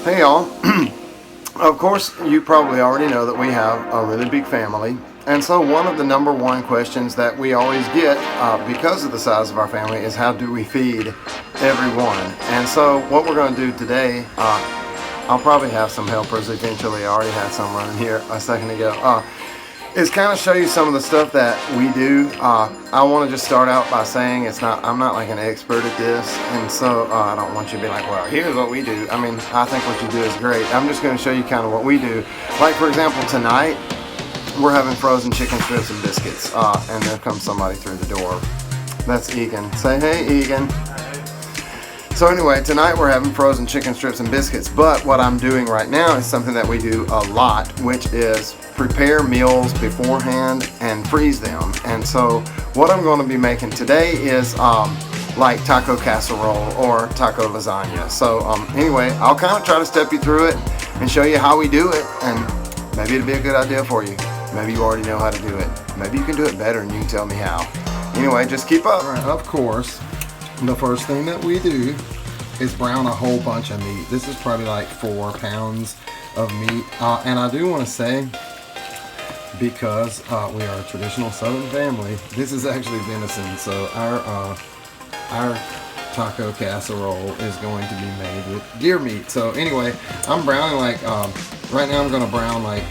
Hey y'all. Of course, you probably already know that we have a really big family. And so one of the number one questions that we always get because of the size of our family is how do we feed everyone? And so what we're going to do today, I'll probably have some helpers eventually. I already had some running here a second ago. Is kind of show you some of the stuff that we do. I want to just start out by saying I'm not like an expert at this, and so I don't want you to be like, well, here's what we do. I mean, I think what you do is great. I'm just going to show you kind of what we do. Like, for example, tonight we're having frozen chicken strips and biscuits, and there comes somebody through the door. That's Egan. Say hey, Egan. So anyway, tonight we're having frozen chicken strips and biscuits, but what I'm doing right now is something that we do a lot, which is prepare meals beforehand and freeze them. And so what I'm going to be making today is like taco casserole or taco lasagna. So anyway, I'll kind of try to step you through it and show you how we do it, and maybe it'll be a good idea for you. Maybe you already know how to do it. Maybe you can do it better and you can tell me how. Anyway, just keep up. All right, of course, the first thing that we do is brown a whole bunch of meat. This is probably like 4 pounds of meat. And I do want to say, because we are a traditional Southern family, this is actually venison. So our taco casserole is going to be made with deer meat. So anyway, I'm browning like, right now I'm going to brown like,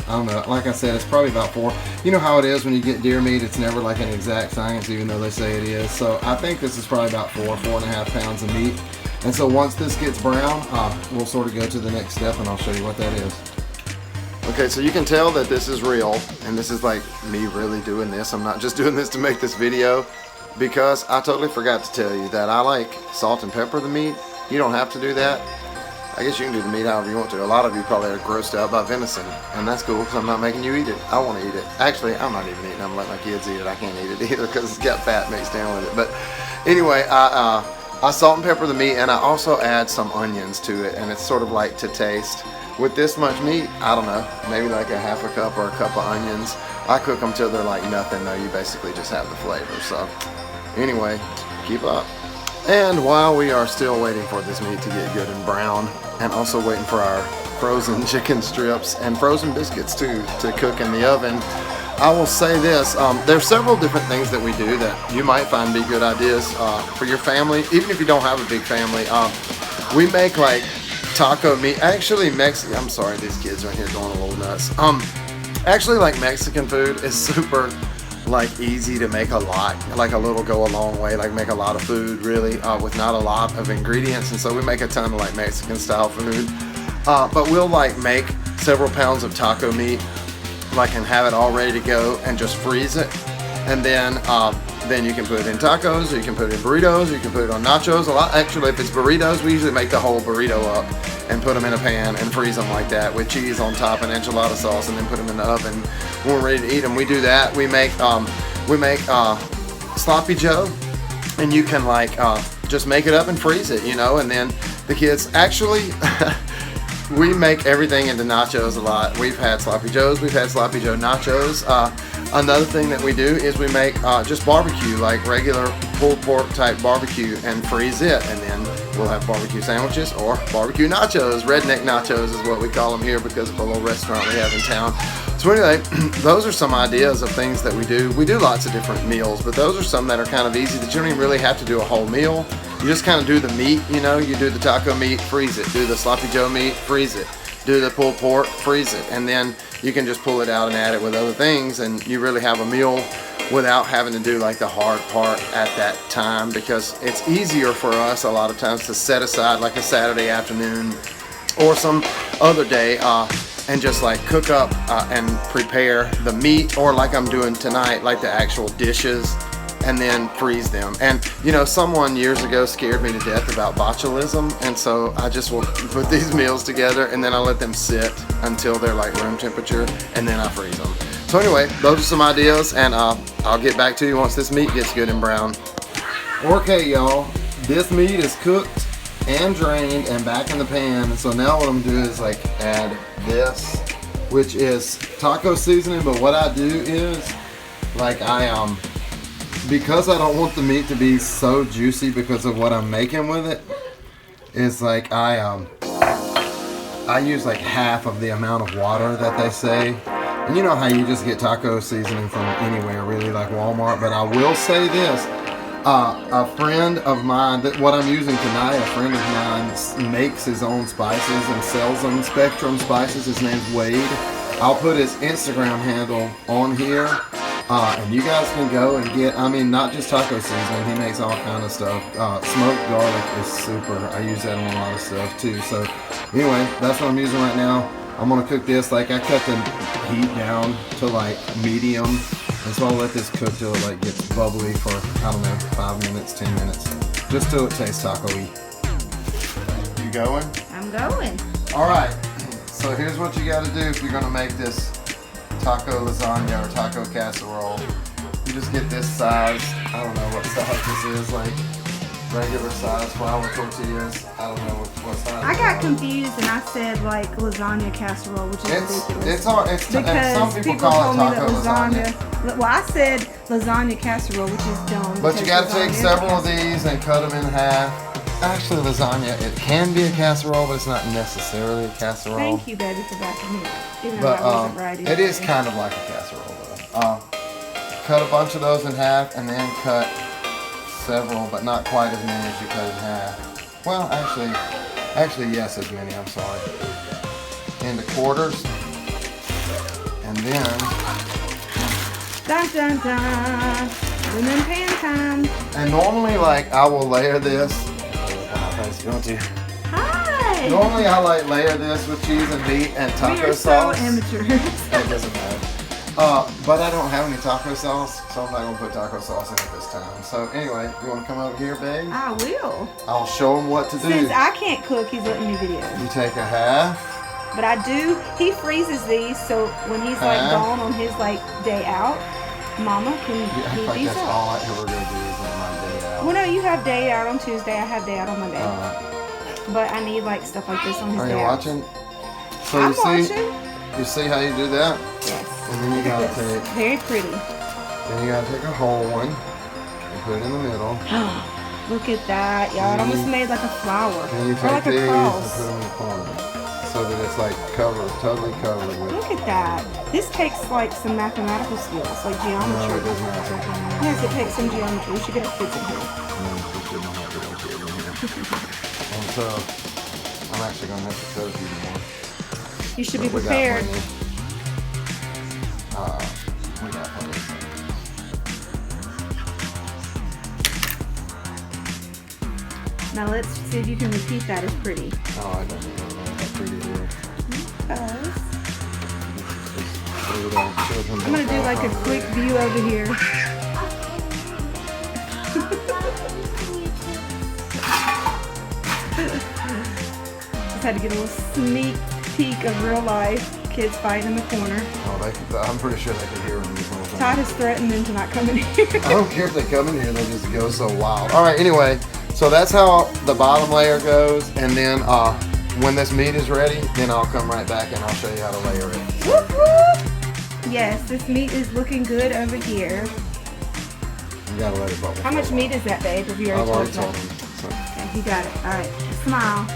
I don't know, like I said, it's probably about 4. You know how it is when you get deer meat, it's never like an exact science, even though they say it is. So I think this is probably about 4.5 pounds of meat. And so once this gets brown, we'll sort of go to the next step and I'll show you what that is. Okay, so you can tell that this is real, and this is like me really doing this. I'm not just doing this to make this video, because I totally forgot to tell you that I like salt and pepper the meat. You don't have to do that. I guess you can do the meat however you want to. A lot of you probably are grossed out by venison, and that's cool because I'm not making you eat it. I want to eat it. Actually, I'm not even eating it. I'm gonna let my kids eat it. I can't eat it either because it's got fat mixed in with it. But anyway, I salt and pepper the meat, and I also add some onions to it, and it's sort of like to taste. With this much meat, I don't know, maybe like a half a cup or a cup of onions. I cook them till they're like nothing, though. You basically just have the flavor. So anyway, keep up. And while we are still waiting for this meat to get good and brown, and also waiting for our frozen chicken strips and frozen biscuits too to cook in the oven, I will say this, there's several different things that we do that you might find be good ideas for your family, even if you don't have a big family. We make like taco meat, actually I'm sorry, these kids are in here going a little nuts. Actually, like, Mexican food is super like easy to make a lot, like a little go a long way, like make a lot of food really with not a lot of ingredients. And so we make a ton of like Mexican style food, but we'll like make several pounds of taco meat, like, and have it all ready to go and just freeze it, and then you can put it in tacos, or you can put it in burritos, or you can put it on nachos. Actually, if it's burritos, we usually make the whole burrito up and put them in a pan and freeze them like that with cheese on top and enchilada sauce, and then put them in the oven when we're ready to eat them. We do that. We make sloppy joe, and you can like just make it up and freeze it, you know. And then the kids actually we make everything into nachos a lot. We've had sloppy joes, we've had sloppy joe nachos. Another thing that we do is we make just barbecue, like regular pulled pork type barbecue, and freeze it, and then we'll have barbecue sandwiches or barbecue nachos. Redneck nachos is what we call them here because of a little restaurant we have in town. So anyway, those are some ideas of things that we do. We do lots of different meals, but those are some that are kind of easy that you don't even really have to do a whole meal. You just kind of do the meat, you know, you do the taco meat, freeze it. Do the sloppy joe meat, freeze it. Do the pulled pork, freeze it. And then you can just pull it out and add it with other things, and you really have a meal without having to do like the hard part at that time, because it's easier for us a lot of times to set aside like a Saturday afternoon or some other day and just like cook up and prepare the meat, or like I'm doing tonight, like the actual dishes, and then freeze them. And you know, someone years ago scared me to death about botulism, and so I just will put these meals together and then I let them sit until they're like room temperature, and then I freeze them. So anyway, those are some ideas, and I'll get back to you once this meat gets good and brown. Okay, y'all, this meat is cooked and drained and back in the pan. So now what I'm gonna do is like add this, which is taco seasoning, but what I do is like because I don't want the meat to be so juicy because of what I'm making with it, is like I I use like half of the amount of water that they say. And you know how you just get taco seasoning from anywhere, really, like Walmart. But I will say this. A friend of mine, what I'm using tonight, a friend of mine makes his own spices and sells them, Spectrum Spices. His name's Wade. I'll put his Instagram handle on here. And you guys can go and get, I mean, not just taco seasoning, he makes all kind of stuff. Smoked garlic is super. I use that on a lot of stuff too. So anyway, that's what I'm using right now. I'm gonna cook this, like I cut the heat down to like medium. And so I'll let this cook till it like gets bubbly for, I don't know, 5 minutes, 10 minutes. Just till it tastes taco-y. You going? I'm going. All right, so here's what you gotta do if you're gonna make this taco lasagna or taco casserole. You just get this size, I don't know what size this is, like regular size flour tortillas. I don't know what size. I got confused and I said like lasagna casserole, which is ridiculous. Because some people people call told it me taco that lasagna. Well, I said lasagna casserole, which is dumb. But you got to take lasagna is several of casserole. these and cut them in half. Actually, lasagna, it can be a casserole, but it's not necessarily a casserole. Thank you, baby, for backing me up. Even But though I wasn't right it is either. kind of like a casserole, though. Cut a bunch of those in half, and then cut several, but not quite as many as you cut in half. Well, actually, yes, as many. I'm sorry. Into quarters, and then. Dun dun dun. Lemon pan time. And normally, like, I will layer this. Hi. Normally, I like layer this with cheese and meat and taco We are sauce. so amateurs. It doesn't matter. But I don't have any taco sauce, so I'm not gonna put taco sauce in it this time. So anyway, you wanna come over here, babe? I will. I'll show him what to do. Since I can't cook, he's letting me video. You take a half. But I do, he freezes these so when he's like Huh? gone on his like day out, Mama can You act heat like these that's up. all I ever gonna do is let my day out. Well, no, you have day out on Tuesday. I have day out on Monday. Alright. But I need like stuff like this on his Are day you out. watching? So I'm you see, watching. you see how you do that? Yes. And then you gotta Yes. take, Very pretty. then you gotta take a whole one and put it in the middle. Look at that, y'all. It almost made like a flower. And you Or take like these a and cross. put them in the corner. So that it's like covered, totally covered with. Look at that. This takes like some mathematical skills, like No, geometry. it does not take any. Yes, it takes some geometry. We should get our kids in here. No, we shouldn't have little kids in here. And so, I'm actually gonna have to cut a few more. You should But be we got prepared. plenty. We got plenty. Now let's see if you can repeat that as pretty. Oh, I don't know how pretty it is. Because I'm I'm gonna do like a quick view over here. Just had to get a little sneak peek of real life. Kids fighting in the corner. Oh, I'm pretty sure they can hear them this whole Todd time. has threatened them to not come in here. I don't care if they come in here, they just go so wild. All right, anyway, so that's how the bottom layer goes, and then when this meat is ready, then I'll come right back and I'll show you how to layer it. Whoop, whoop. Yes, this meat is looking good over here. You gotta let it bubble. How much meat is that, babe? Have you I've already told told me? him. So. Okay, you got it. All right, smile.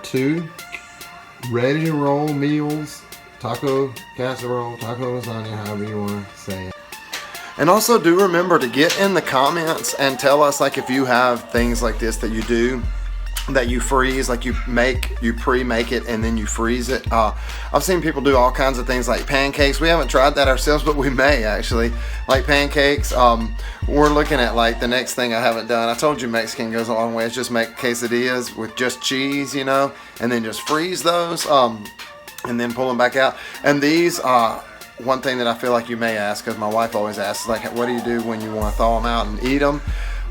2 ready to roll meals, taco casserole, taco lasagna, however you want to say it. And also do remember to get in the comments and tell us, like, if you have things like this that you do, that you freeze, like you pre-make it and then you freeze it. I've seen people do all kinds of things like pancakes. We haven't tried that ourselves, but we may actually. Like pancakes, we're looking at like the next thing I haven't done. I told you Mexican goes a long way. It's just make quesadillas with just cheese, you know, and then just freeze those and then pull them back out. And these, one thing that I feel like you may ask, because my wife always asks, like, what do you do when you want to thaw them out and eat them?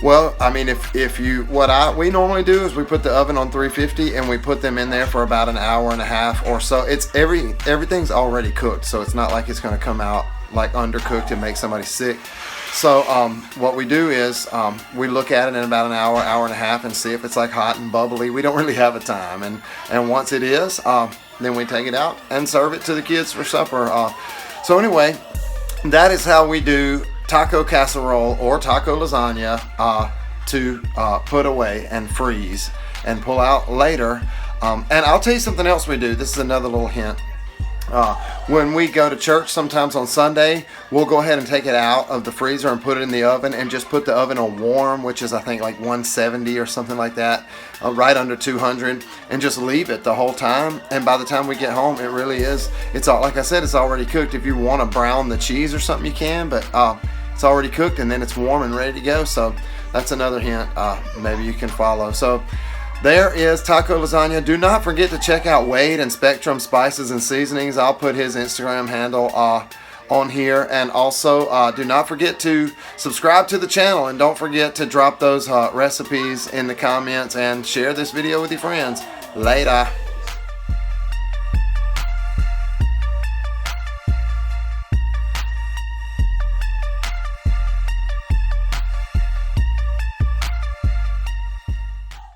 Well, I mean, if you, we normally do is we put the oven on 350 and we put them in there for about an hour and a half or so. It's everything's already cooked, so it's not like it's going to come out like undercooked and make somebody sick. So what we do is we look at it in about an hour and a half and see if it's like hot and bubbly. We don't really have a time, and once it is, then we take it out and serve it to the kids for supper. So anyway, that is how we do taco casserole or taco lasagna to put away and freeze and pull out later. And I'll tell you something else we do. This is another little hint. When we go to church sometimes on Sunday, we'll go ahead and take it out of the freezer and put it in the oven and just put the oven on warm, which is I think like 170 or something like that, right under 200, and just leave it the whole time. And by the time we get home, it really is, it's all, like I said, it's already cooked. If you want to brown the cheese or something, you can, but it's already cooked and then it's warm and ready to go. So that's another hint maybe you can follow. So there is taco lasagna. Do not forget to check out Wade and Spectrum Spices and Seasonings. I'll put his Instagram handle on here. And also do not forget to subscribe to the channel, and don't forget to drop those recipes in the comments and share this video with your friends. Later.